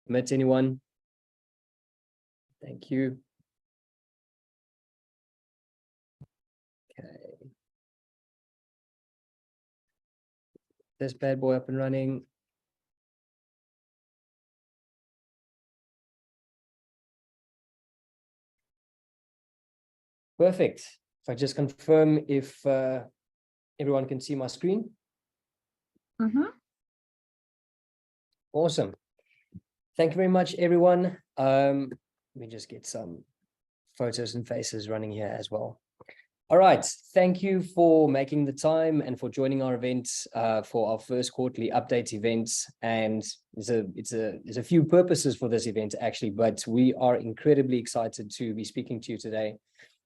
Met anyone? Thank you. Okay. This bad boy up and running. Perfect. If I just confirm if everyone can see my screen. Awesome. Thank you very much, everyone. Let me just get some photos and faces running here as well. All right. Thank you for making the time and for joining our event for our first quarterly update event. And there's a few purposes for this event, actually, but we are incredibly excited to be speaking to you today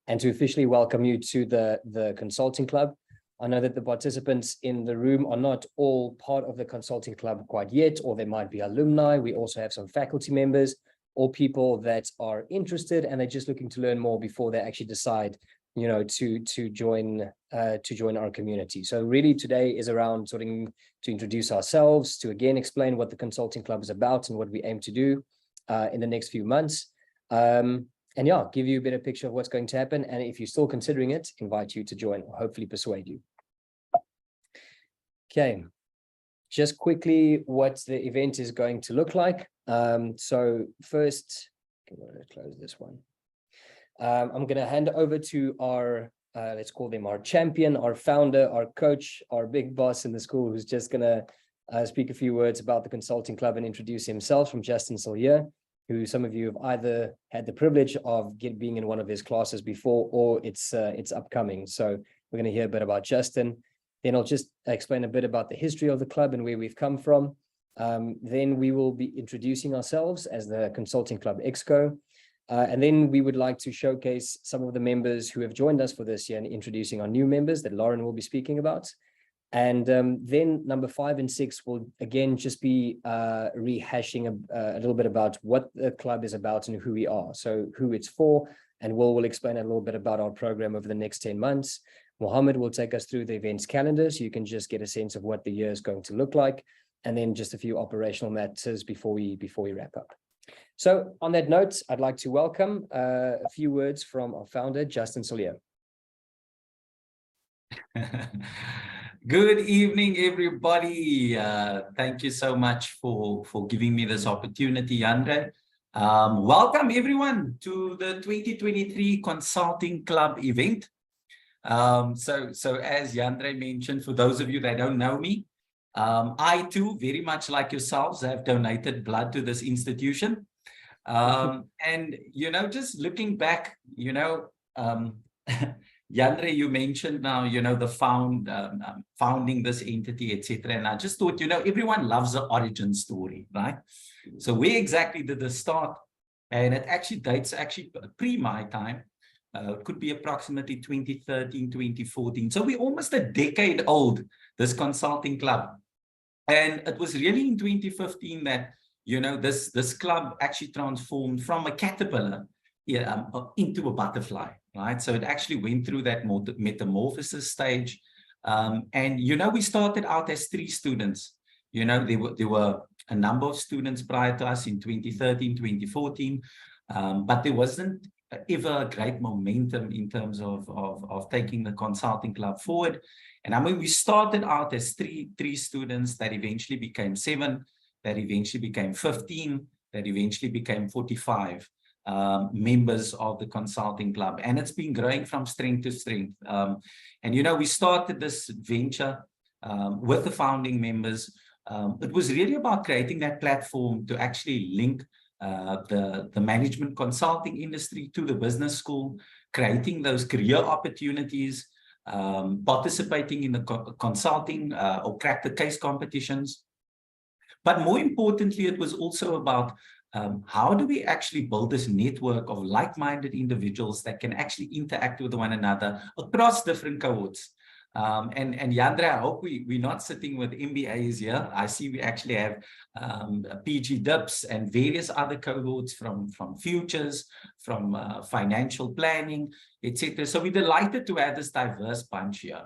and to officially welcome you to the Consulting Club. I know that the participants in the room are not all part of the Consulting Club quite yet, or they might be alumni. We also have some faculty members or people that are interested and they're just looking to learn more before they actually decide, you know, to join our community. So really today is around sort of to introduce ourselves, to again explain what the Consulting Club is about and what we aim to do in the next few months. And yeah, give you a better picture of what's going to happen. And if you're still considering it, invite you to join or hopefully persuade you. Okay, just quickly what the event is going to look like. So first, I'm going to close this one. I'm going to hand over to our, let's call them our champion, our founder, our coach, our big boss in the school, who's just going to speak a few words about the Consulting Club and introduce himself, from Justin Sillier, who some of you have either had the privilege of being in one of his classes before, or it's upcoming. So we're going to hear a bit about Justin. Then I'll just explain a bit about the history of the club and where we've come from. Then we will be introducing ourselves as the Consulting Club Exco. And then we would like to showcase some of the members who have joined us for this year and introducing our new members that Lauren will be speaking about. And then number 5 and 6 will again just be rehashing a little bit about what the club is about and who we are. So who it's for, and will explain a little bit about our program over the next 10 months. Mohammed will take us through the events calendar, so you can just get a sense of what the year is going to look like, and then just a few operational matters before we wrap up. So on that note, I'd like to welcome a few words from our founder, Justin Sillier. Good evening, everybody. Thank you so much for giving me this opportunity, Yandre. Welcome, everyone, to the 2023 Consulting Club event. So as Yandre mentioned, for those of you that don't know me, I too, very much like yourselves, have donated blood to this institution. And, you know, just looking back, you know, Yandre, you mentioned now, you know, the founding this entity, etc. And I just thought, you know, everyone loves the origin story, right? So where exactly did this start? And it actually dates pre my time. It could be approximately 2013, 2014. So we're almost a decade old, this Consulting Club. And it was really in 2015 that, you know, this club actually transformed from a caterpillar into a butterfly, right? So it actually went through that metamorphosis stage. And, you know, we started out as 3 students. You know, there were a number of students prior to us in 2013, 2014, but there wasn't ever great momentum in terms of taking the Consulting Club forward. And I mean, we started out as three students that eventually became 7, that eventually became 15, that eventually became 45 members of the Consulting Club. And it's been growing from strength to strength. And, you know, we started this venture with the founding members. It was really about creating that platform to actually link the management consulting industry to the business school, creating those career opportunities, participating in the consulting or crack the case competitions. But more importantly, it was also about how do we actually build this network of like-minded individuals that can actually interact with one another across different cohorts. And Yandre, I hope we're not sitting with MBAs here. I see we actually have PG DIPs and various other cohorts from futures, from financial planning, etc. So we're delighted to have this diverse bunch here.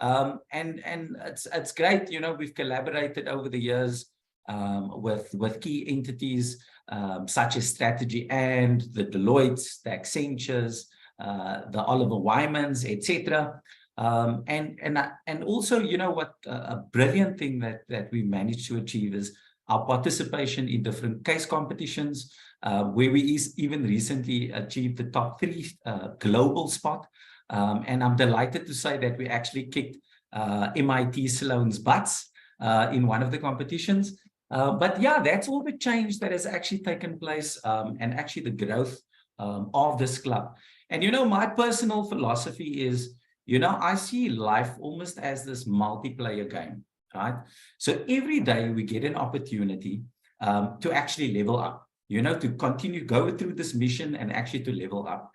And it's great, you know, we've collaborated over the years. with key entities such as Strategy and the Deloittes, the Accentures, the Oliver Wymans, etc. And also, you know what, a brilliant thing that we managed to achieve is our participation in different case competitions, where we even recently achieved the top 3 global spot. And I'm delighted to say that we actually kicked MIT Sloan's butts in one of the competitions. But yeah, that's all the change that has actually taken place, and actually the growth of this club. And, you know, my personal philosophy is, you know, I see life almost as this multiplayer game, right? So every day we get an opportunity to actually level up, you know, to continue go through this mission and actually to level up.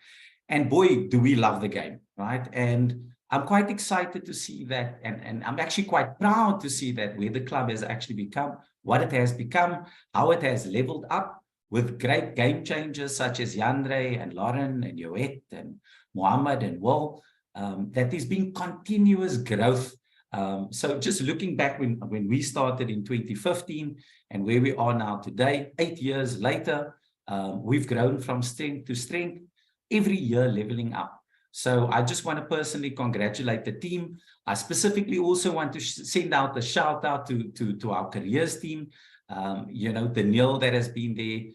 And boy, do we love the game, right? And I'm quite excited to see that, and I'm actually quite proud to see that where the club has actually become, what it has become, how it has leveled up with great game changers such as Yandre and Lauren and Yoet and Mohammed and Will. That there's been continuous growth. So just looking back when we started in 2015 and where we are now today, 8 years later, we've grown from strength to strength, every year leveling up. So I just want to personally congratulate the team. I specifically also want to send out a shout out to our careers team. You know, Daniel that has been there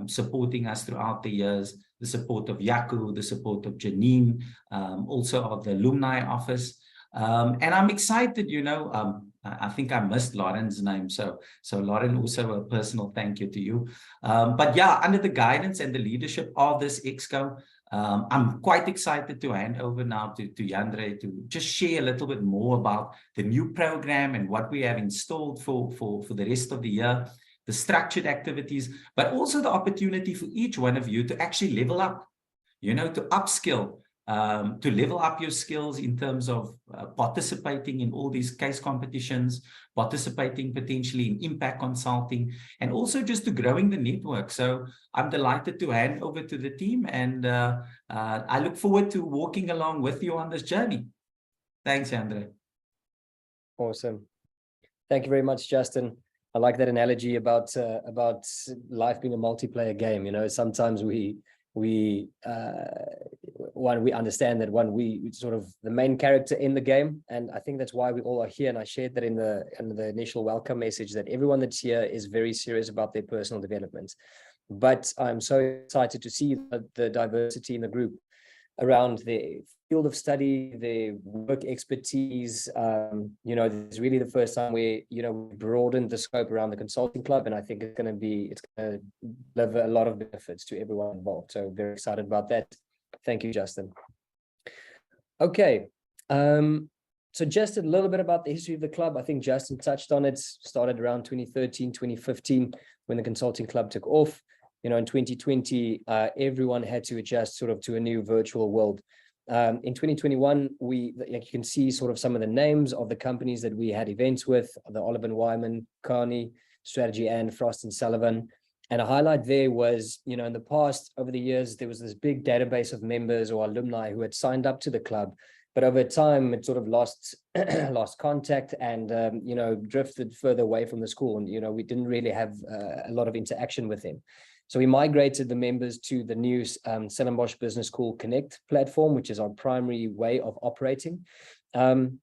supporting us throughout the years, the support of Yaku, the support of Janine, also of the alumni office. And I'm excited, you know, I think I missed Lauren's name. So Lauren, also a personal thank you to you. But yeah, under the guidance and the leadership of this exco, I'm quite excited to hand over now to Yandre to just share a little bit more about the new program and what we have installed for the rest of the year, the structured activities, but also the opportunity for each one of you to actually level up, you know, to upskill, to level up your skills in terms of participating in all these case competitions, participating potentially in impact consulting, and also just to growing the network. So I'm delighted to hand over to the team, and I look forward to walking along with you on this journey. Thanks, Andre. Awesome. Thank you very much, Justin. I like that analogy about life being a multiplayer game. You know, sometimes we understand that we sort of the main character in the game, and I think that's why we all are here. And I shared that in the initial welcome message, that everyone that's here is very serious about their personal development. But I'm so excited to see the diversity in the group around the field of study, the work expertise. You know, this is really the first time we, you know, broadened the scope around the consulting club, and I think it's going to deliver a lot of benefits to everyone involved. So very excited about that. Thank you, Justin. Okay. So just a little bit about the history of the club. I think Justin touched on it. Started around 2013, 2015, when the consulting club took off. You know, in 2020, everyone had to adjust sort of to a new virtual world. In 2021, like you can see sort of some of the names of the companies that we had events with: the Oliver Wyman, Carney, Strategy, and Frost and Sullivan. And a highlight there was, you know, in the past, over the years, there was this big database of members or alumni who had signed up to the club, but over time it sort of lost contact and you know, drifted further away from the school, and you know, we didn't really have a lot of interaction with them. So we migrated the members to the new Stellenbosch Business School Connect platform, which is our primary way of operating. And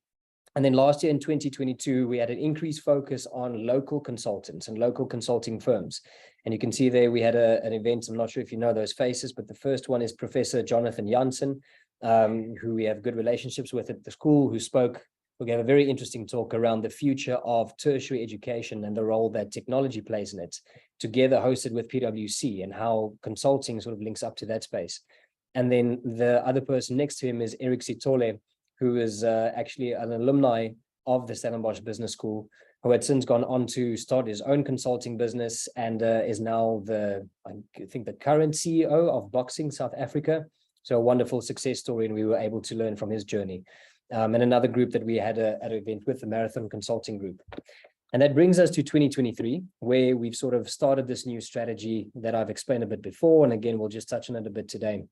then last year in 2022, we had an increased focus on local consultants and local consulting firms. And you can see there we had an event. I'm not sure if you know those faces, but the first one is Professor Jonathan Janssen, who we have good relationships with at the school, who gave a very interesting talk around the future of tertiary education and the role that technology plays in it, together hosted with PwC, and how consulting sort of links up to that space. And then the other person next to him is Eric Sitole, who is actually an alumni of the Stellenbosch Business School, who had since gone on to start his own consulting business and is now I think the current CEO of Boxing South Africa. So a wonderful success story, and we were able to learn from his journey. And another group that we had at an event with, the Marathon Consulting Group. And that brings us to 2023, where we've sort of started this new strategy that I've explained a bit before. And again, we'll just touch on it a bit today.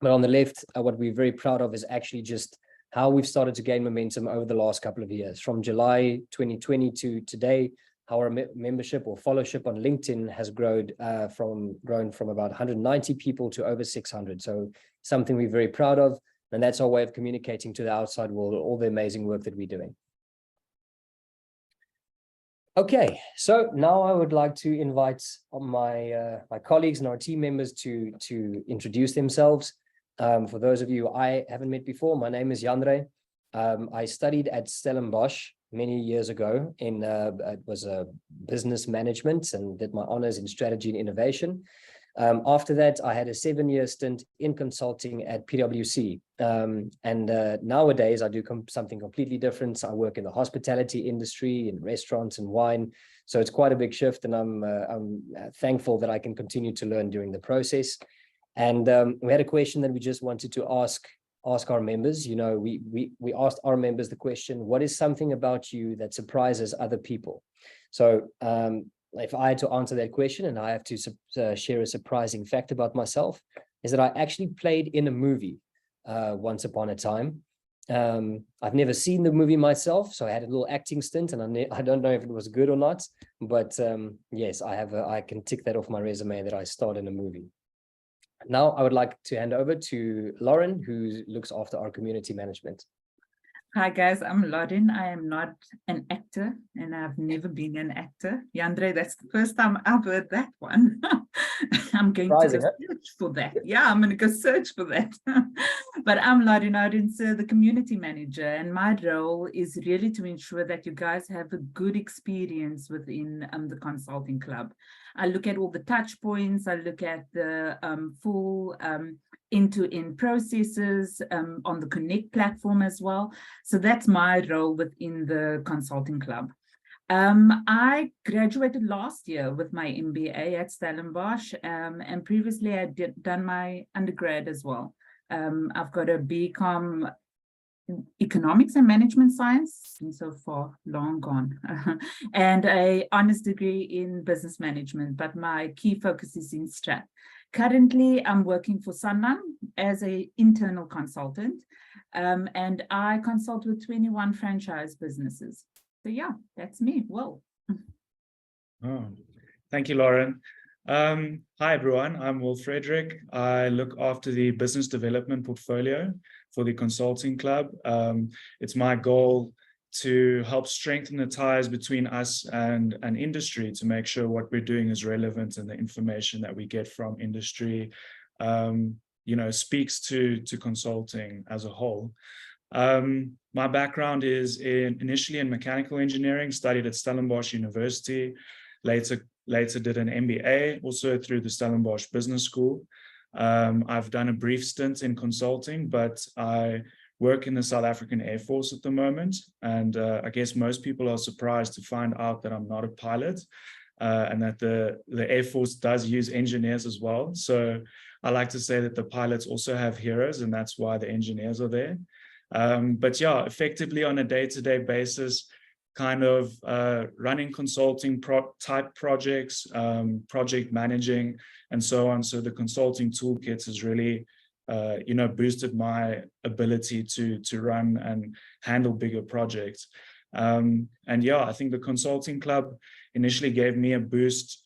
But on the left, what we're very proud of is actually just how we've started to gain momentum over the last couple of years. From July 2020 to today, how our membership or followership on LinkedIn has grown from about 190 people to over 600. So something we're very proud of. And that's our way of communicating to the outside world all the amazing work that we're doing. Okay, so now I would like to invite my colleagues and our team members to introduce themselves. For those of you I haven't met before, my name is Jandre. I studied at Stellenbosch many years ago it was a business management and did my honors in strategy and innovation. After that, I had a 7-year stint in consulting at PwC. Nowadays, I do something completely different. I work in the hospitality industry, in restaurants and wine. So it's quite a big shift, and I'm thankful that I can continue to learn during the process. And we had a question that we just wanted to ask our members. You know, we asked our members the question, what is something about you that surprises other people? So if I had to answer that question, and I have to share a surprising fact about myself, is that I actually played in a movie once upon a time. I've never seen the movie myself, so I had a little acting stint, and I don't know if it was good or not, but yes, I can tick that off my resume that I starred in a movie. Now I would like to hand over to Lauren, who looks after our community management. Hi guys, I'm Lauren. I am not an actor, and I've never been an actor. Jandre, that's the first time I've heard that one. I'm going to go search for that. Yeah, I'm going to go search for that. But I'm Lauren, so the community manager, and my role is really to ensure that you guys have a good experience within the consulting club. I look at all the touch points. I look at the full end-to-end processes on the Connect platform as well. So that's my role within the consulting club. I graduated last year with my MBA at Stellenbosch, and previously I done my undergrad as well. I've got a BCom Economics and Management Science, and so far long gone, and a honors degree in business management, but my key focus is in strat. Currently, I'm working for Sanlam as an internal consultant, and I consult with 21 franchise businesses. So yeah, that's me. Whoa. Oh, thank you, Lauren. Hi, everyone. I'm Will Frederick. I look after the business development portfolio for the consulting club. It's my goal to help strengthen the ties between us and an industry to make sure what we're doing is relevant and the information that we get from industry, speaks to consulting as a whole. My background is initially in mechanical engineering, studied at Stellenbosch University, later did an MBA, also through the Stellenbosch Business School. I've done a brief stint in consulting, but I work in the South African Air Force at the moment. And I guess most people are surprised to find out that I'm not a pilot and that the Air Force does use engineers as well. So I like to say that the pilots also have heroes, and that's why the engineers are there. But yeah, effectively on a day-to-day basis, kind of running consulting type projects, project managing, and so on. So the consulting toolkit has really, boosted my ability to run and handle bigger projects. And yeah, I think the consulting club initially gave me a boost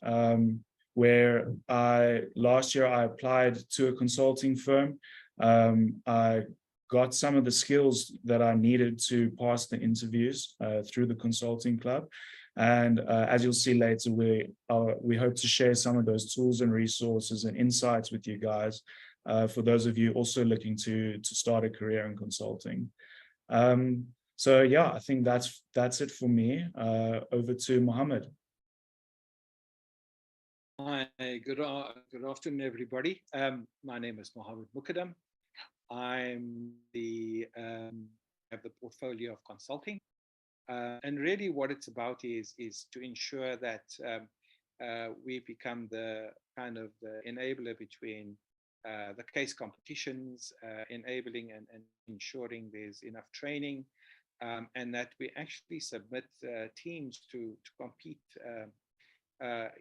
where last year I applied to a consulting firm. I got some of the skills that I needed to pass the interviews through the consulting club. And as you'll see later, we hope to share some of those tools and resources and insights with you guys for those of you also looking to start a career in consulting. So yeah, I think that's it for me. Over to Mohammed. Hi, good afternoon, everybody. My name is Mohammed Mukadam. I'm have the portfolio of consulting, and really what it's about is to ensure that we become the kind of the enabler between the case competitions, enabling and ensuring there's enough training, and that we actually submit teams to compete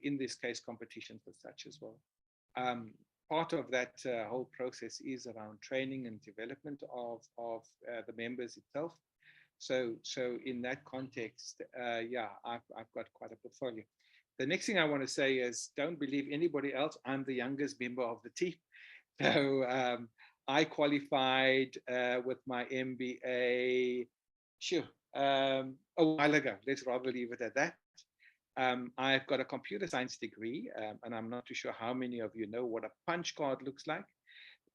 in this case competitions as such as well. Part of that whole process is around training and development of the members itself. So in that context, yeah, I've got quite a portfolio. The next thing I want to say is, don't believe anybody else. I'm the youngest member of the team. So I qualified with my MBA, a while ago. Let's rather leave it at that. I've got a computer science degree, and I'm not too sure how many of you know what a punch card looks like.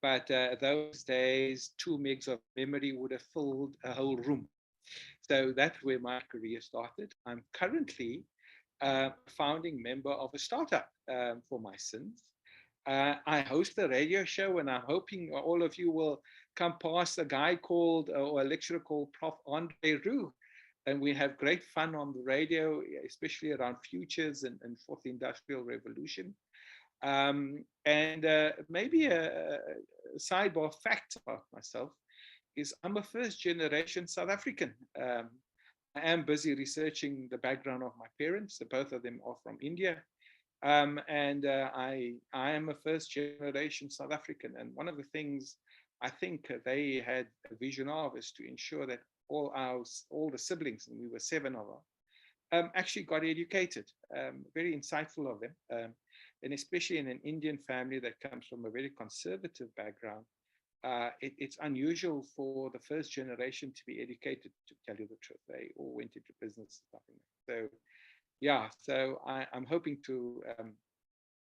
But those days, 2 megs of memory would have filled a whole room. So that's where my career started. I'm currently a founding member of a startup for my sins. I host a radio show, and I'm hoping all of you will come past a guy called, or a lecturer called Prof. Andre Roux. And we have great fun on the radio, especially around futures and fourth industrial revolution. Maybe a sidebar fact about myself is I'm a first generation South African. I am busy researching the background of my parents. Both of them are from India. I am a first generation South African. And one of the things I think they had a vision of is to ensure that all the siblings, and we were 7 of us, actually got educated. Very insightful of them. And especially in an Indian family that comes from a very conservative background, it's unusual for the first generation to be educated, to tell you the truth. They all went into business. So, yeah, so I'm hoping to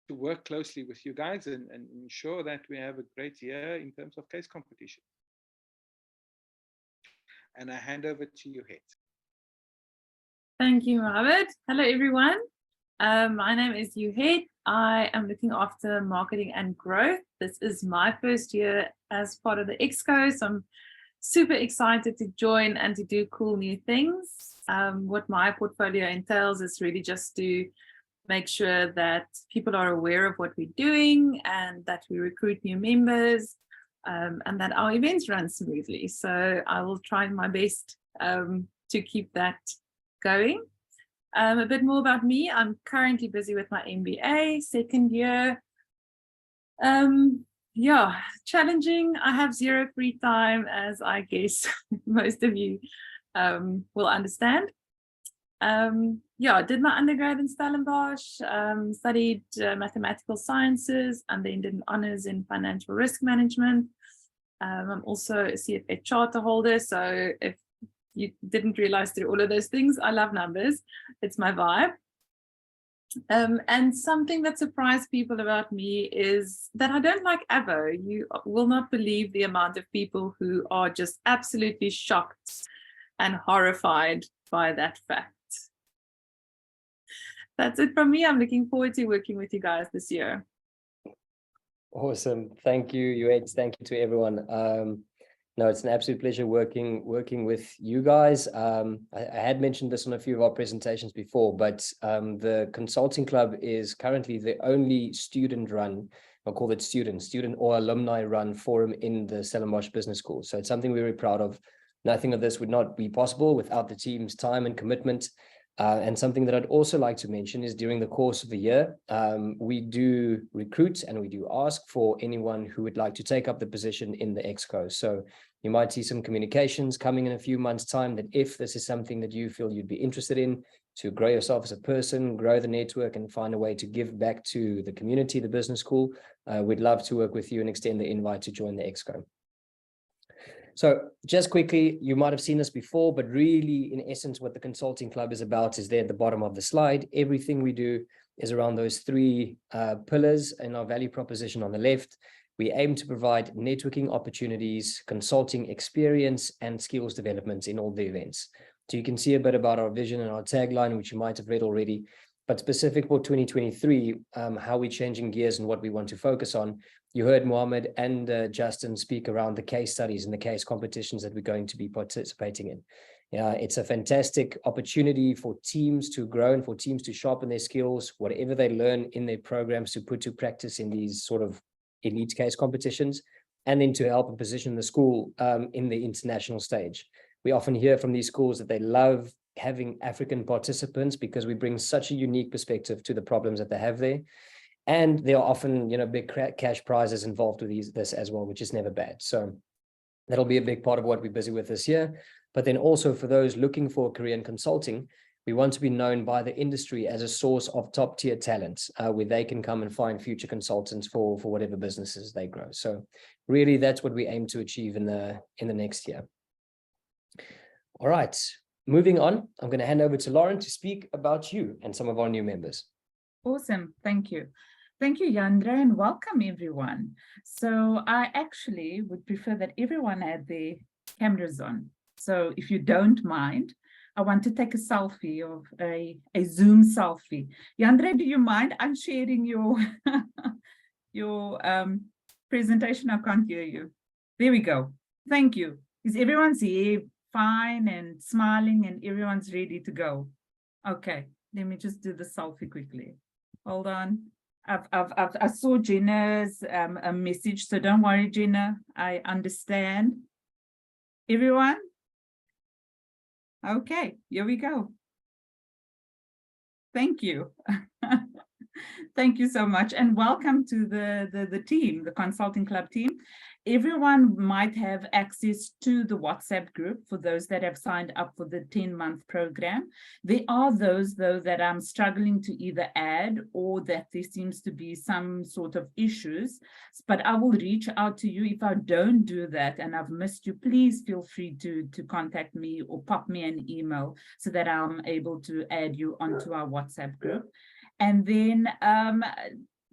work closely with you guys and ensure that we have a great year in terms of case competition. And I hand over to you, Het. Thank you, Mohammed. Hello, everyone. My name is Het. I am looking after marketing and growth. This is my first year as part of the exco, so I'm super excited to join and to do cool new things. What my portfolio entails is really just to make sure that people are aware of what we're doing and that we recruit new members, and that our events run smoothly. So I will try my best to keep that going. A bit more about me. I'm currently busy with my MBA, second year. Yeah, challenging. I have zero free time, as I guess most of you will understand. Yeah, I did my undergrad in Stellenbosch, studied mathematical sciences, and then did an honors in financial risk management. I'm also a CFA charter holder, so if you didn't realize through all of those things, I love numbers. It's my vibe. And something that surprised people about me is that I don't like Avo. You will not believe the amount of people who are just absolutely shocked and horrified by that fact. That's it from me. I'm looking forward to working with you guys this year. Awesome. Thank you, Het. Thank you to everyone. No, it's an absolute pleasure working with you guys. I had mentioned this on a few of our presentations before, but the consulting club is currently the only student-run, I'll call it student or alumni-run forum in the Stellenbosch Business School. So it's something we're very proud of. Nothing of this would not be possible without the team's time and commitment. And something that I'd also like to mention is during the course of the year, we do recruit and we do ask for anyone who would like to take up the position in the exco. So you might see some communications coming in a few months' time that if this is something that you feel you'd be interested in to grow yourself as a person, grow the network and find a way to give back to the community, the business school, we'd love to work with you and extend the invite to join the exco. So just quickly, you might have seen this before, but really in essence, what the consulting club is about is there at the bottom of the slide. Everything we do is around those 3 pillars in our value proposition on the left. We aim to provide networking opportunities, consulting experience, and skills development in all the events. So you can see a bit about our vision and our tagline, which you might have read already, but specific for 2023, how we're changing gears and what we want to focus on. You heard Mohammed and Justin speak around the case studies and the case competitions that we're going to be participating in. It's a fantastic opportunity for teams to grow and for teams to sharpen their skills, whatever they learn in their programs, to put to practice in these sort of elite case competitions, and then to help and position the school in the international stage. We often hear from these schools that they love having African participants because we bring such a unique perspective to the problems that they have there. And there are often, big cash prizes involved with this as well, which is never bad. So that'll be a big part of what we're busy with this year. But then also for those looking for a career in consulting, we want to be known by the industry as a source of top tier talent, where they can come and find future consultants for whatever businesses they grow. So really, that's what we aim to achieve in the next year. All right, moving on, I'm going to hand over to Lauren to speak about you and some of our new members. Awesome, thank you. Thank you, Yandre, and welcome everyone. So I actually would prefer that everyone had their cameras on. So if you don't mind, I want to take a selfie of a Zoom selfie. Yandre, do you mind? I'm sharing your presentation. I can't hear you. There we go. Thank you. Is everyone's here fine and smiling and everyone's ready to go? Okay, let me just do the selfie quickly. Hold on. I saw Jenna's a message, so don't worry, Jenna. I understand. Everyone? Okay, here we go. Thank you. Thank you so much, and welcome to the team, the Consulting Club team. Everyone might have access to the WhatsApp group for those that have signed up for the 10-month program. There are those, though, that I'm struggling to either add or that there seems to be some sort of issues, but I will reach out to you. If I don't do that and I've missed you, please feel free to contact me or pop me an email so that I'm able to add you onto our WhatsApp group. And then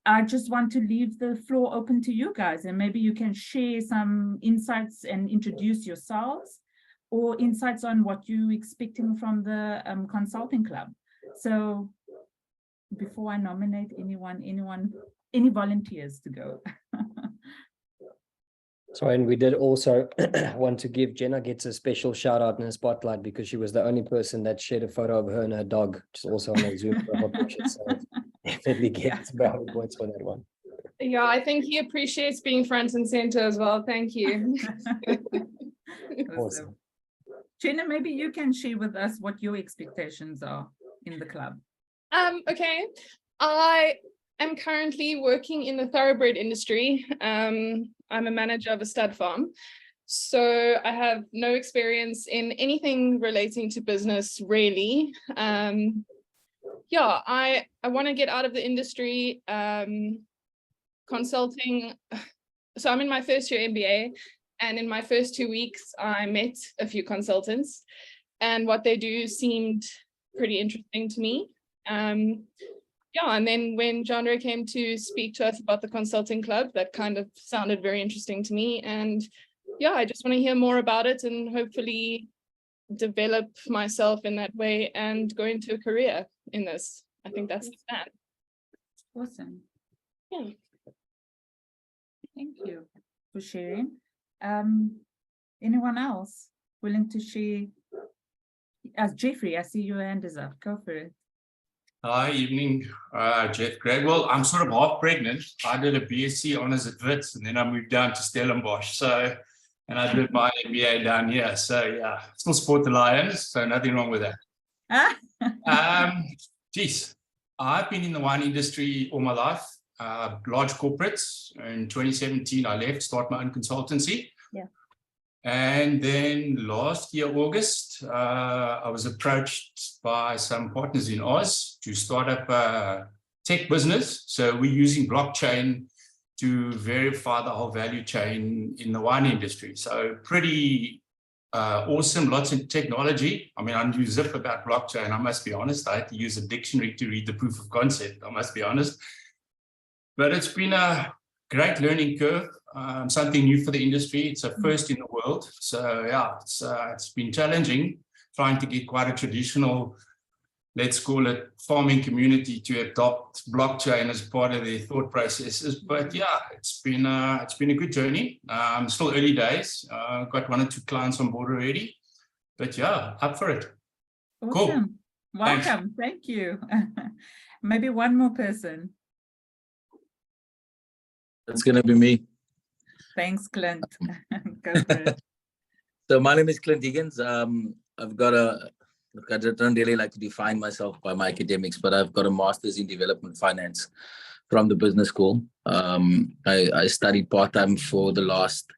I just want to leave the floor open to you guys, and maybe you can share some insights and introduce yourselves or insights on what you're expecting from the Consulting Club. So before I nominate any volunteers to go. So, and we did also want to give Jenna gets a special shout out in the spotlight because she was the only person that shared a photo of her and her dog, which is also on a Zoom picture. So definitely gets brownie points for that one. Yeah, I think he appreciates being front and center as well. Thank you. Awesome. Jenna, maybe you can share with us what your expectations are in the club. Okay, I am currently working in the thoroughbred industry. I'm a manager of a stud farm. So I have no experience in anything relating to business, really. Yeah, I want to get out of the industry. Consulting. So I'm in my first year MBA, and in my first 2 weeks, I met a few consultants, and what they do seemed pretty interesting to me. Yeah, and then when Jandre came to speak to us about the Consulting Club, that kind of sounded very interesting to me. And yeah, I just want to hear more about it and hopefully develop myself in that way and go into a career in this. I think that's the plan. Awesome. Yeah. Thank you for sharing. Anyone else willing to share? As Jeffrey, I see your hand is up. Go for it. Hi, evening, Jeff Greg. Well, I'm sort of half pregnant. I did a BSc honors at Wits, and then I moved down to Stellenbosch. So, and I did my MBA down here. So yeah, still support the Lions. So nothing wrong with that. Geez, I've been in the wine industry all my life. Large corporates. In 2017, I left, start my own consultancy. Yeah. And then last year, August, I was approached by some partners in Oz to start up a tech business. So we're using blockchain to verify the whole value chain in the wine industry. So pretty awesome, lots of technology. I mean, I knew zip about blockchain, I must be honest. I had to use a dictionary to read the proof of concept, I must be honest. But it's been a great learning curve, something new for the industry. It's a first in the world. So yeah, it's been challenging trying to get quite a traditional, let's call it, farming community to adopt blockchain as part of their thought processes. But yeah, it's been a good journey. Still early days. Got 1 or 2 clients on board already. But yeah, up for it. Awesome. Cool. Welcome. Thank you. Maybe one more person. That's going to be me. Thanks, Clint. Go for it. So my name is Clint Higgins. I've got look, I don't really like to define myself by my academics, but I've got a master's in development finance from the business school. I studied part-time for the last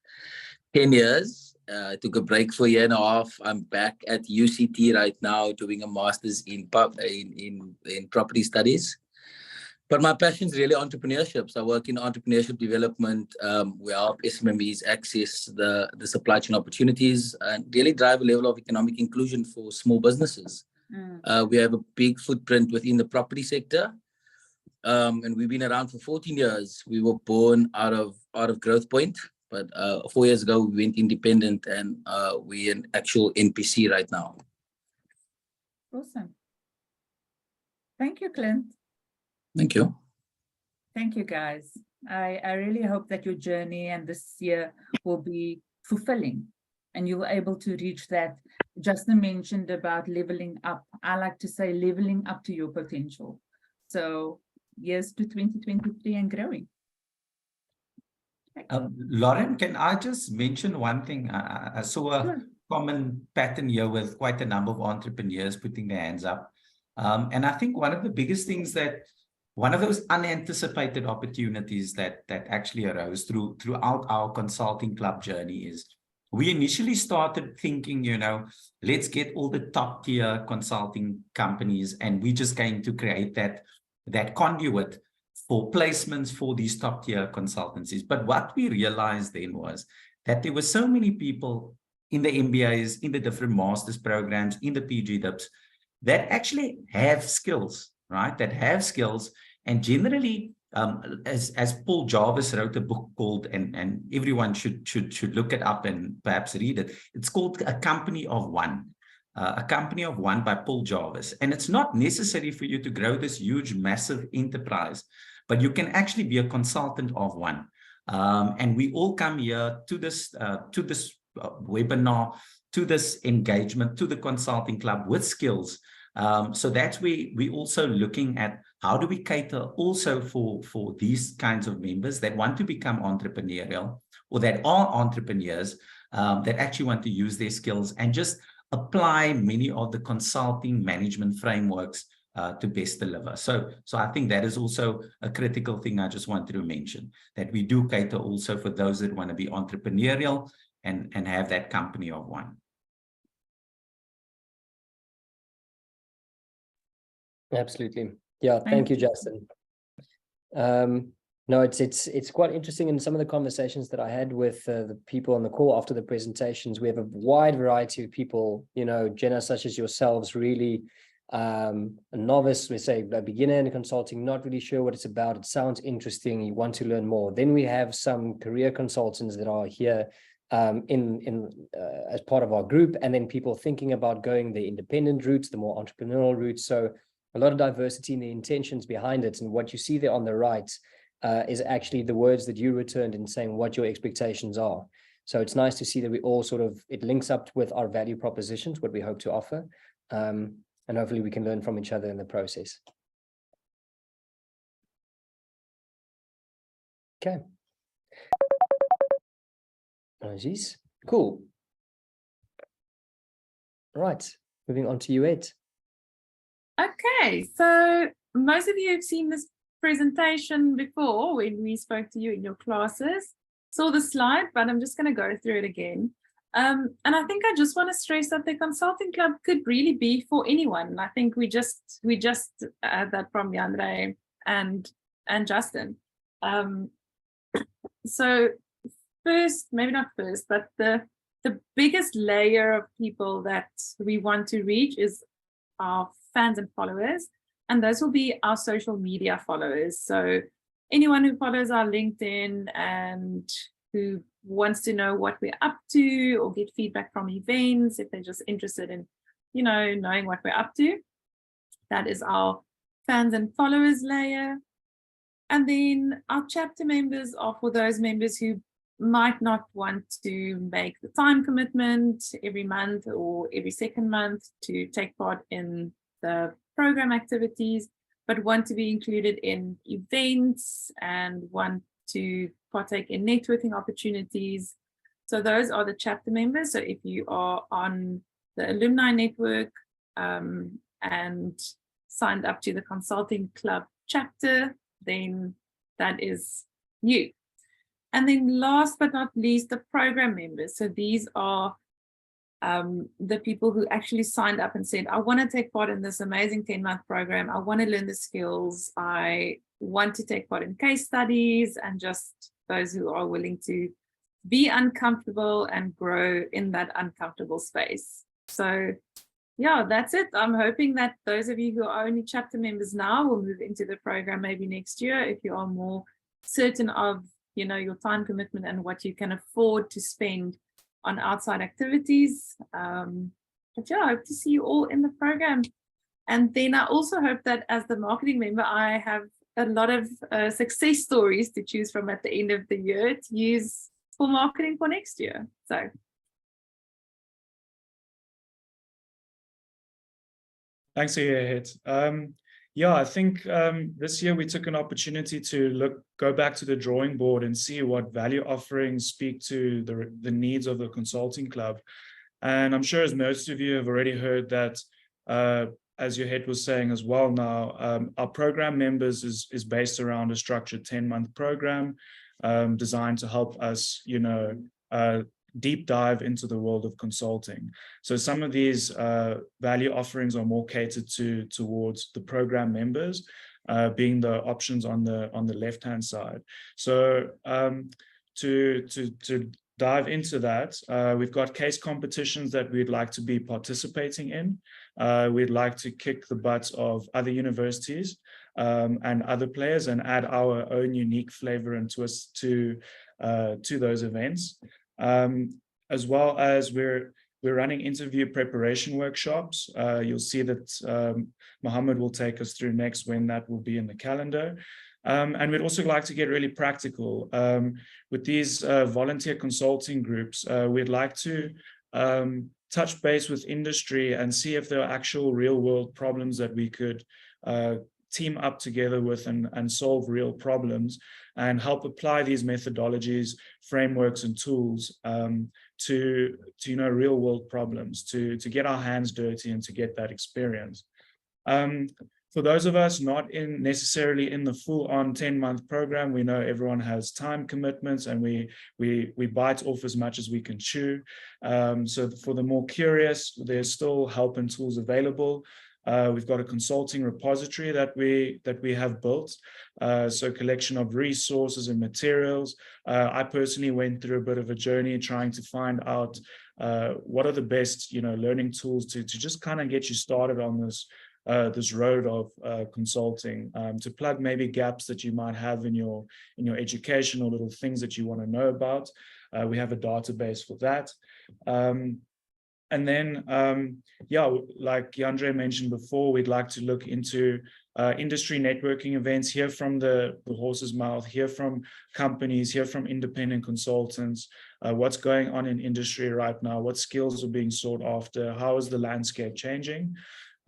10 years. I took a break for a year and a half. I'm back at UCT right now doing a master's in property studies. But my passion is really entrepreneurship. So I work in entrepreneurship development. We help SMMEs access the supply chain opportunities and really drive a level of economic inclusion for small businesses. We have a big footprint within the property sector. And we've been around for 14 years. We were born out of Growth Point, but 4 years ago we went independent, and we're an actual NPC right now. Awesome. Thank you, Clint. Thank you. Thank you, guys. I really hope that your journey and this year will be fulfilling and you'll be able to reach that. Justin mentioned about leveling up. I like to say leveling up to your potential. So years to 2023 and growing. Lauren, can I just mention one thing? I saw a common pattern here with quite a number of entrepreneurs putting their hands up. And I think one of the biggest things one of those unanticipated opportunities that actually arose throughout our consulting club journey is we initially started thinking, let's get all the top tier consulting companies and we're just going to create that conduit for placements for these top tier consultancies. But what we realized then was that there were so many people in the MBAs, in the different master's programs, in the PG dips that actually have skills, right? That have skills. And generally, as Paul Jarvis wrote a book called, and everyone should look it up and perhaps read it. It's called A Company of One. A Company of One by Paul Jarvis. And it's not necessary for you to grow this huge, massive enterprise, but you can actually be a consultant of one. And we all come here to this webinar, to this engagement, to the consulting club with skills. So that's where we're also looking at how do we cater also for these kinds of members that want to become entrepreneurial or that are entrepreneurs that actually want to use their skills and just apply many of the consulting management frameworks to best deliver. So I think that is also a critical thing I just wanted to mention, that we do cater also for those that want to be entrepreneurial and have that company of one. Absolutely. Yeah, thank you, Justin. No, it's quite interesting in some of the conversations that I had with the people on the call after the presentations. We have a wide variety of people, Jenna, such as yourselves, really a novice, we say a beginner in consulting, not really sure what it's about. It sounds interesting. You want to learn more. Then we have some career consultants that are here as part of our group, and then people thinking about going the independent routes, the more entrepreneurial routes. So a lot of diversity in the intentions behind it. And what you see there on the right is actually the words that you returned in saying what your expectations are. So it's nice to see that we all it links up with our value propositions, what we hope to offer. And hopefully we can learn from each other in the process. Okay. Aziz, cool. All right, moving on to you, Ed. Okay, so most of you have seen this presentation before when we spoke to you in your classes. Saw the slide, but I'm just going to go through it again. And I think I just want to stress that the consulting club could really be for anyone. I think we just had that from Yandre and Justin. So first, maybe not first, but the biggest layer of people that we want to reach is our fans and followers, and those will be our social media followers. So anyone who follows our LinkedIn and who wants to know what we're up to or get feedback from events, if they're just interested in, knowing what we're up to, that is our fans and followers layer. And then our chapter members are for those members who might not want to make the time commitment every month or every second month to take part in the program activities, but want to be included in events and want to partake in networking opportunities. So those are the chapter members. So if you are on the alumni network and signed up to the consulting club chapter, then that is you. And then last but not least, the program members. So these are the people who actually signed up and said, I want to take part in this amazing 10-month program. I want to learn the skills. I want to take part in case studies, and just those who are willing to be uncomfortable and grow in that uncomfortable space. So yeah, that's it. I'm hoping that those of you who are only chapter members now will move into the program maybe next year, if you are more certain of, you know, your time commitment and what you can afford to spend on outside activities. But yeah, I hope to see you all in the program. And then I also hope that as the marketing member, I have a lot of success stories to choose from at the end of the year to use for marketing for next year. So thanks, Ahead. Yeah, I think this year we took an opportunity to go back to the drawing board and see what value offerings speak to the needs of the consulting club. And I'm sure, as most of you have already heard, that as your head was saying as well now, our program members is based around a structured 10-month program designed to help us, you know, deep dive into the world of consulting. So some of these value offerings are more catered towards the program members, being the options on the left-hand side. So to dive into that, we've got case competitions that we'd like to be participating in. We'd like to kick the butts of other universities and other players and add our own unique flavor and twist to those events. As well as we're running interview preparation workshops. You'll see that Mohammed will take us through next when that will be in the calendar. And we'd also like to get really practical. With these volunteer consulting groups, we'd like to touch base with industry and see if there are actual real world problems that we could team up together with and solve real problems and help apply these methodologies, frameworks, and tools to you know, real world problems, to get our hands dirty and to get that experience. For those of us not necessarily in the full-on 10-month program, we know everyone has time commitments and we bite off as much as we can chew. So for the more curious, there's still help and tools available. We've got a consulting repository that we have built, so a collection of resources and materials. I personally went through a bit of a journey trying to find out what are the best, you know, learning tools to just kind of get you started on this road of consulting, to plug maybe gaps that you might have in your education or little things that you want to know about. We have a database for that. And then, yeah, like Yandre mentioned before, we'd like to look into industry networking events, hear from the horse's mouth, hear from companies, hear from independent consultants, what's going on in industry right now, what skills are being sought after, how is the landscape changing.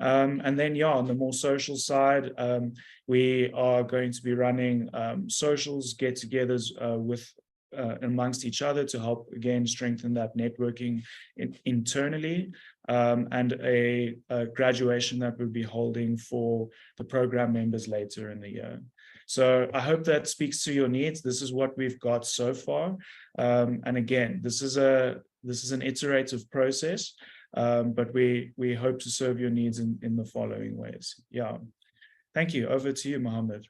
And then, yeah, on the more social side, we are going to be running socials, get-togethers with amongst each other to help, again, strengthen that networking internally, and a graduation that we'll be holding for the program members later in the year. So I hope that speaks to your needs. This is what we've got so far. And again, this is an iterative process, but we hope to serve your needs in the following ways. Yeah. Thank you. Over to you, Mohammed.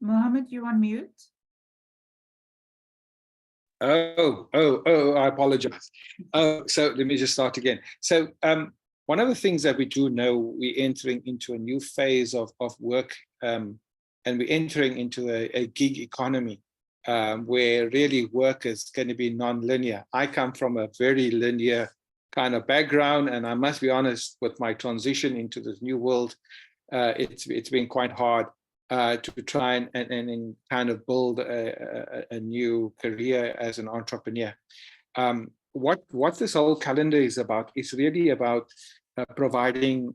Mohammed, you're on mute. I apologize. So let me just start again. So one of the things that we do know, we're entering into a new phase of work, and we're entering into a gig economy, where really work is going to be non-linear. I come from a very linear kind of background, and I must be honest, with my transition into this new world, it's been quite hard to try and kind of build a new career as an entrepreneur. What this whole calendar is about is really about providing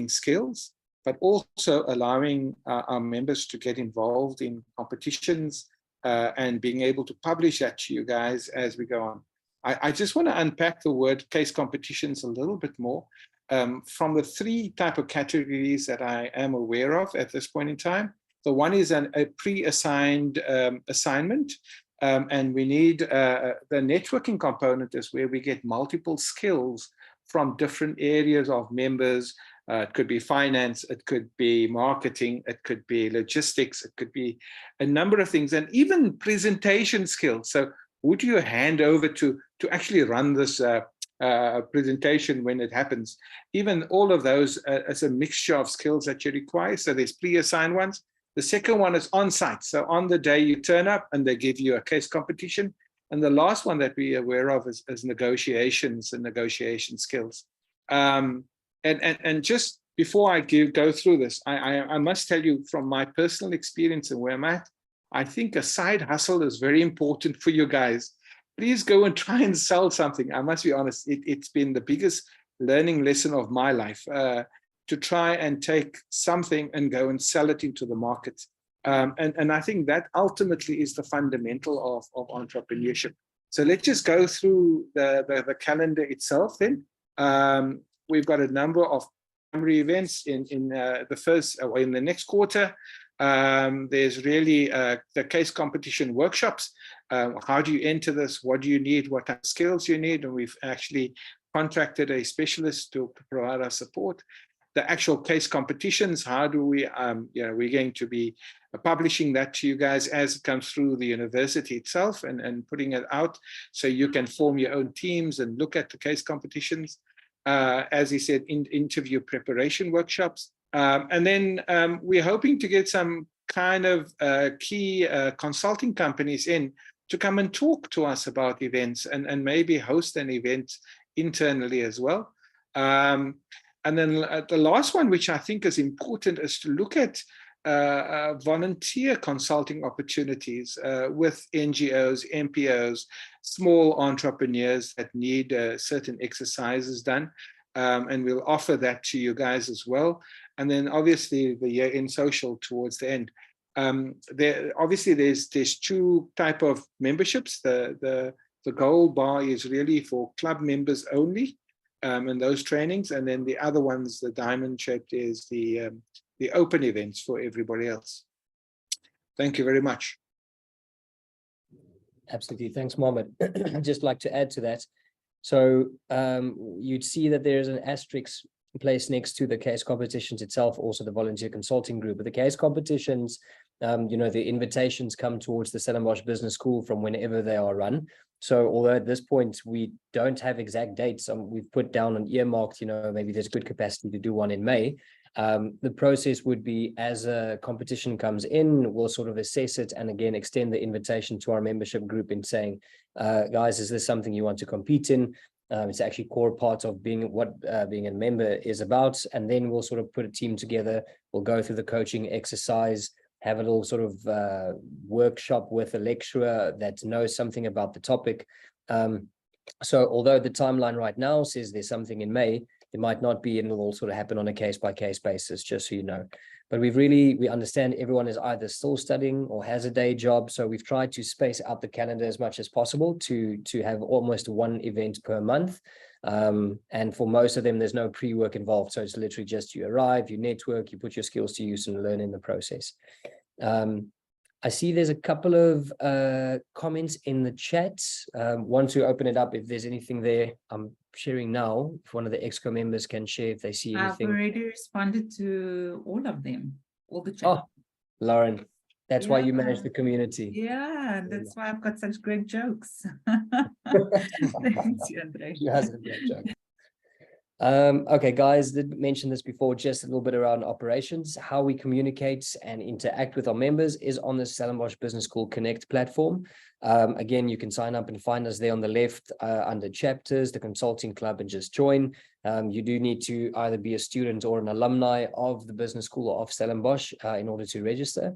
skills, but also allowing our members to get involved in competitions and being able to publish that to you guys as we go on. I just want to unpack the word case competitions a little bit more. From the 3 type of categories that I am aware of at this point in time. The one is a pre-assigned assignment, and we need the networking component is where we get multiple skills from different areas of members. It could be finance, it could be marketing, it could be logistics, it could be a number of things, and even presentation skills. So who do you hand over to actually run this presentation when it happens? Even all of those as a mixture of skills that you require. So there's pre-assigned ones. The second one is on-site. So on the day you turn up and they give you a case competition. And the last one that we're aware of is negotiations and negotiation skills. And just before I go through this, I must tell you from my personal experience and where I'm at, I think a side hustle is very important for you guys. Please go and try and sell something. I must be honest, it's been the biggest learning lesson of my life, to try and take something and go and sell it into the market. And I think that ultimately is the fundamental of entrepreneurship. So let's just go through the calendar itself then. We've got a number of primary events in the first, or in the next quarter. There's really the case competition workshops. How do you enter this? What do you need? What type of skills you need? And we've actually contracted a specialist to provide us support. The actual case competitions, how do we, we're going to be publishing that to you guys as it comes through the university itself and putting it out so you can form your own teams and look at the case competitions. As he said, interview preparation workshops. And then we're hoping to get some kind of key consulting companies in to come and talk to us about events and maybe host an event internally as well. And then the last one, which I think is important, is to look at volunteer consulting opportunities with NGOs, NPOs, small entrepreneurs that need certain exercises done. And we'll offer that to you guys as well. And then obviously the year-end social towards the end. Obviously there's 2 type of memberships. The gold bar is really for club members only, and those trainings. And then the other ones, the diamond shaped, is the open events for everybody else. Thank you very much. Absolutely. Thanks, Mohammed. I'd just like to add to that. So you'd see that there's an asterisk placed next to the case competitions itself, also the volunteer consulting group. But the case competitions, the invitations come towards the Stellenbosch Business School from whenever they are run. So although at this point we don't have exact dates, we've put down an earmarked, maybe there's good capacity to do one in May. The process would be, as a competition comes in, we'll sort of assess it and again extend the invitation to our membership group in saying, guys, is this something you want to compete in? It's actually core part of being a member is about. And then we'll sort of put a team together. We'll go through the coaching exercise, have a little sort of workshop with a lecturer that knows something about the topic. So although the timeline right now says there's something in May, it might not be, and it'll all sort of happen on a case-by-case basis, just so you know. But we understand everyone is either still studying or has a day job. So we've tried to space out the calendar as much as possible to have almost one event per month. And for most of them, there's no pre-work involved. So it's literally just you arrive, you network, you put your skills to use and learn in the process. I see there's a couple of comments in the chat. Want to open it up if there's anything there. I'm sharing now. If one of the exco members can share if they see anything. I've already responded to all of them, all the chat. Oh, Lauren, that's why you manage the community. Yeah, that's why I've got such great jokes. Thanks, Andre. She has a great joke. Okay, guys, did mention this before, just a little bit around operations. How we communicate and interact with our members is on the Stellenbosch Business School Connect platform. Again, you can sign up and find us there on the left under chapters, the consulting club, and just join. You do need to either be a student or an alumni of the business school or of Stellenbosch in order to register.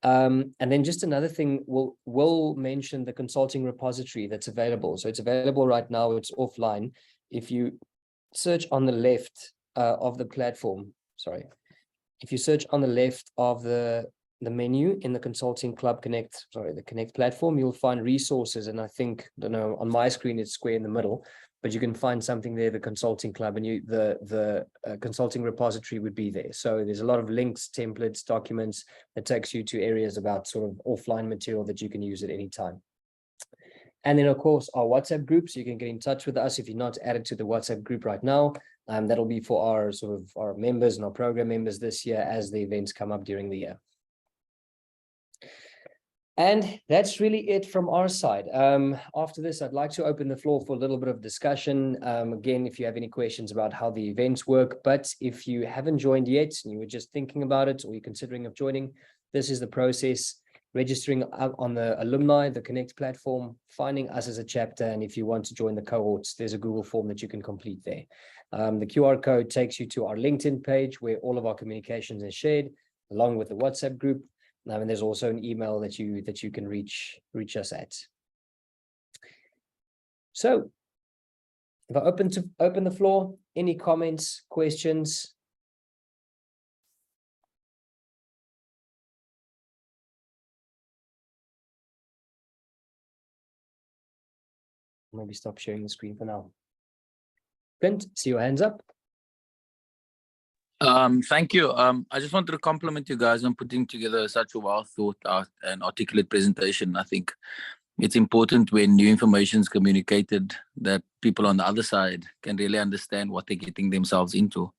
And then just another thing, we'll mention the consulting repository that's available. So it's available right now, it's offline. If you search on the left of the platform, if you search on the left of the the menu in the Consulting Club Connect, the Connect platform, you'll find resources. And I think, I don't know, on my screen, it's square in the middle, but you can find something there, the Consulting Club, and the consulting repository would be there. So there's a lot of links, templates, documents that takes you to areas about sort of offline material that you can use at any time. And then, of course, our WhatsApp group, so you can get in touch with us if you're not added to the WhatsApp group right now. That'll be for our sort of our members and our program members this year as the events come up during the year. And that's really it from our side. After this, I'd like to open the floor for a little bit of discussion. Again, if you have any questions about how the events work, but if you haven't joined yet and you were just thinking about it or you're considering of joining, this is the process. Registering on the alumni, the Connect platform, finding us as a chapter, and if you want to join the cohorts, there's a Google form that you can complete there. The QR code takes you to our LinkedIn page where all of our communications are shared, along with the WhatsApp group. And there's also an email that you can reach us at. So, if I open the floor, any comments, questions? Maybe stop sharing the screen for now. Clint, see your hands up. Thank you. I just wanted to compliment you guys on putting together such a well thought out and articulate presentation. I think it's important when new information is communicated that people on the other side can really understand what they're getting themselves into.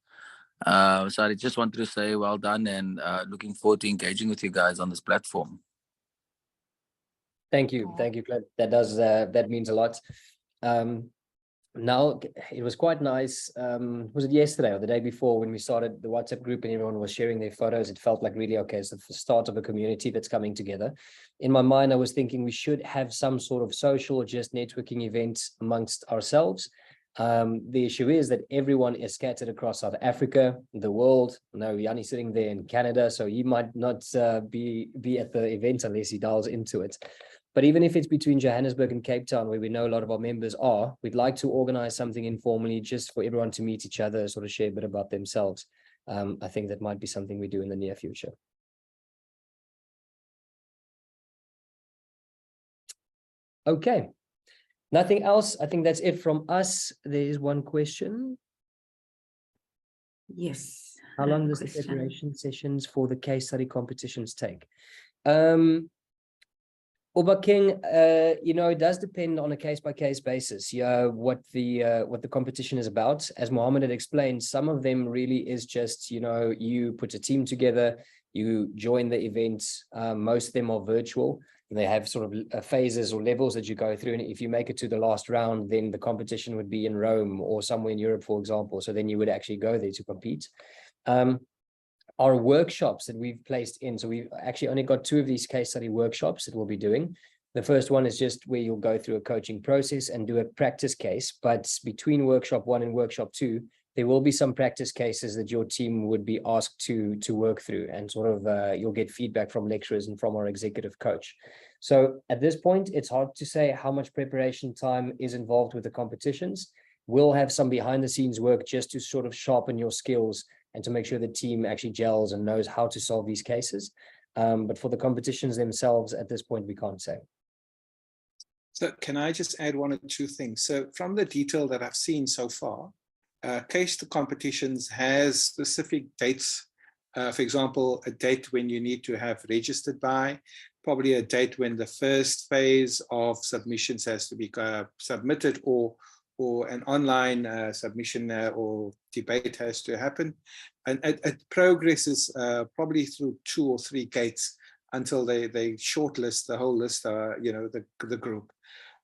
So I just wanted to say well done, and looking forward to engaging with you guys on this platform. Thank you, Clint. That means a lot. Now, it was quite nice. Was it yesterday or the day before when we started the WhatsApp group and everyone was sharing their photos? It felt like really, okay, it's the start of a community that's coming together. In my mind, I was thinking we should have some sort of social or just networking event amongst ourselves. The issue is that everyone is scattered across South Africa, the world. No, Yanni's sitting there in Canada, so he might not be at the event unless he dials into it. But even if it's between Johannesburg and Cape Town, where we know a lot of our members are, we'd like to organize something informally just for everyone to meet each other, sort of share a bit about themselves. I think that might be something we do in the near future. Okay, nothing else. I think that's it from us. There is one question. Yes. How long does the preparation sessions for the case study competitions take? King, it does depend on a case-by-case basis. What the competition is about. As Mohammed had explained, some of them really is just, you put a team together, you join the events. Most of them are virtual. And they have sort of phases or levels that you go through. And if you make it to the last round, then the competition would be in Rome or somewhere in Europe, for example. So then you would actually go there to compete. Our workshops that we've placed in, so we've actually only got 2 of these case study workshops that we'll be doing. The first one is just where you'll go through a coaching process and do a practice case, but between workshop 1 and workshop 2, there will be some practice cases that your team would be asked to work through, and sort of you'll get feedback from lecturers and from our executive coach. So at this point, it's hard to say how much preparation time is involved with the competitions. We'll have some behind the scenes work just to sort of sharpen your skills and to make sure the team actually gels and knows how to solve these cases. But for the competitions themselves, at this point, we can't say. So can I just add 1 or 2 things? So from the detail that I've seen so far, case to competitions has specific dates. For example, a date when you need to have registered by, probably a date when the first phase of submissions has to be submitted, or an online submission or debate has to happen. And it progresses probably through 2 or 3 gates until they shortlist the whole list, the group.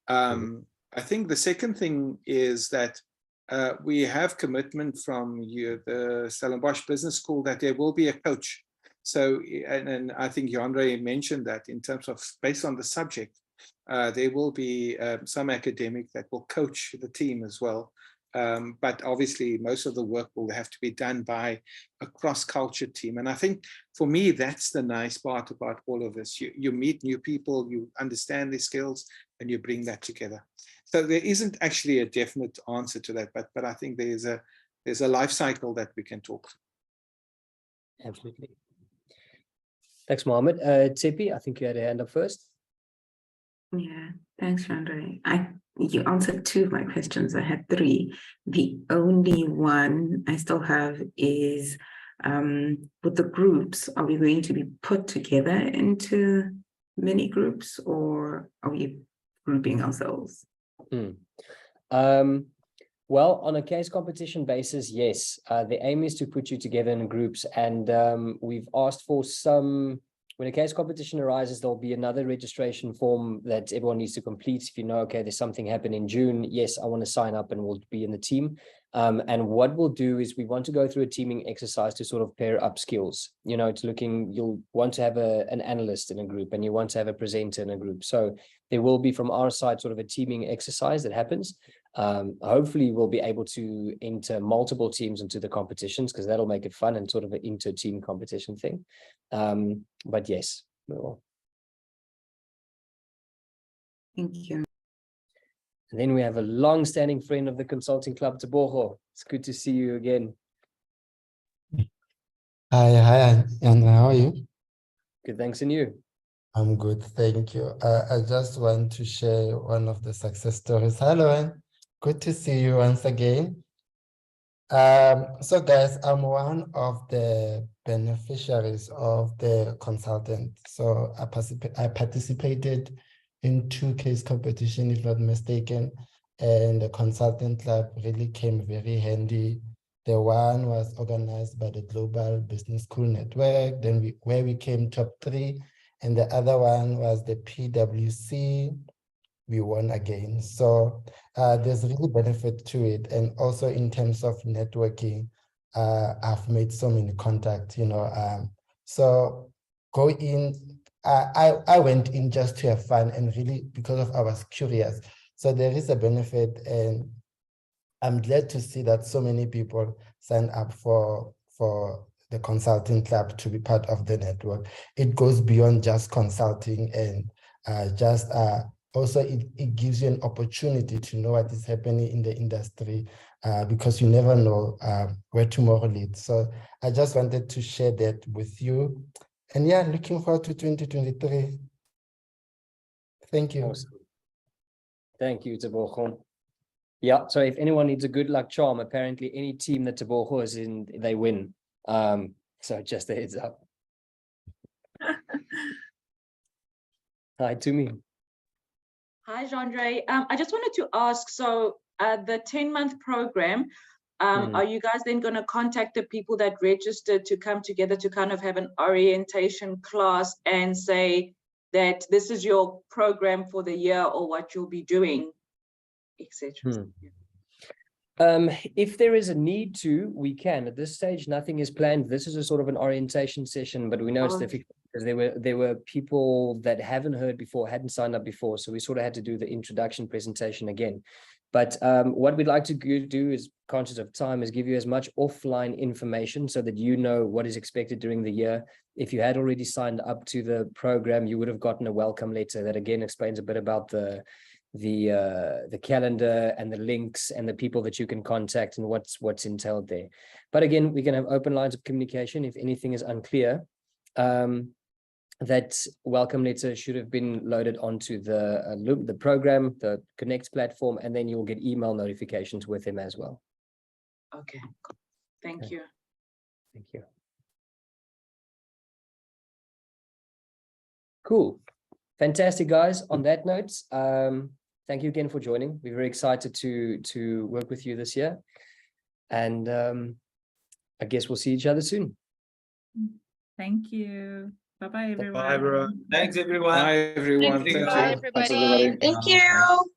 I think the second thing is that we have commitment from the Stellenbosch Business School that there will be a coach. So, and I think Yandre mentioned that in terms of based on the subject, there will be some academic that will coach the team as well. But obviously, most of the work will have to be done by a cross-culture team. And I think for me, that's the nice part about all of this. You meet new people, you understand their skills, and you bring that together. So there isn't actually a definite answer to that, but I think there's a life cycle that we can talk through. Absolutely. Thanks, Mohammed. Tsepi, I think you had a hand up first. Yeah, thanks, Andre. You answered 2 of my questions. I had 3. The only one I still have is with the groups, are we going to be put together into mini groups, or are we grouping ourselves? Well, on a case competition basis, yes. The aim is to put you together in groups, and we've asked for some. When a case competition arises, there'll be another registration form that everyone needs to complete. If you know, okay, there's something happening in June, yes, I want to sign up and we'll be in the team. And what we'll do is we want to go through a teaming exercise to sort of pair up skills. You know, it's you'll want to have an analyst in a group and you want to have a presenter in a group. So there will be from our side sort of a teaming exercise that happens. Hopefully we'll be able to enter multiple teams into the competitions because that'll make it fun and sort of an inter-team competition thing. But yes, we will. Thank you. And then we have a long-standing friend of the consulting club, Tebogo. It's good to see you again. Hi, and how are you? Good, thanks, and you? I'm good, thank you. I just want to share one of the success stories. Hello, and good to see you once again. So guys, I'm one of the beneficiaries of the consultant. So I participated in 2 case competition, if not mistaken, and the consultant club really came very handy. The one was organized by the Global Business School Network, then where we came top 3, and the other one was the PwC. We won again. So there's really benefit to it. And also in terms of networking, I've made so many contacts, you know. So go in, I went in just to have fun and really because of I was curious. So there is a benefit, and I'm glad to see that so many people sign up for the consulting club to be part of the network. It goes beyond just consulting and also, it gives you an opportunity to know what is happening in the industry because you never know where tomorrow leads. So I just wanted to share that with you. And yeah, looking forward to 2023. Thank you. Awesome. Thank you, Tebogo. Yeah, so if anyone needs a good luck charm, apparently any team that Tebogo is in, they win. So just a heads up. Hi, to me. Hi, Andre. I just wanted to ask, so the 10-month program, are you guys then going to contact the people that registered to come together to kind of have an orientation class and say that this is your program for the year or what you'll be doing, etc.? If there is a need to, we can. At this stage, nothing is planned. This is a sort of an orientation session, but we know it's difficult because there were people that haven't heard before, hadn't signed up before, so we sort of had to do the introduction presentation again. But what we'd like to do is, conscious of time, is give you as much offline information so that you know what is expected during the year. If you had already signed up to the program, you would have gotten a welcome letter that again explains a bit about the calendar and the links and the people that you can contact and what's entailed there. But again, we can have open lines of communication. If anything is unclear, that welcome letter should have been loaded onto the program, the Connect platform, and then you'll get email notifications with them as well. Okay, thank you. Thank you. Cool. Fantastic, guys. On that note, thank you again for joining. We're very excited to work with you this year. And I guess we'll see each other soon. Thank you. Bye-bye, everyone. Bye, everyone. Thanks, everyone. Bye, everyone. Thank you. Bye, everybody. Thank you.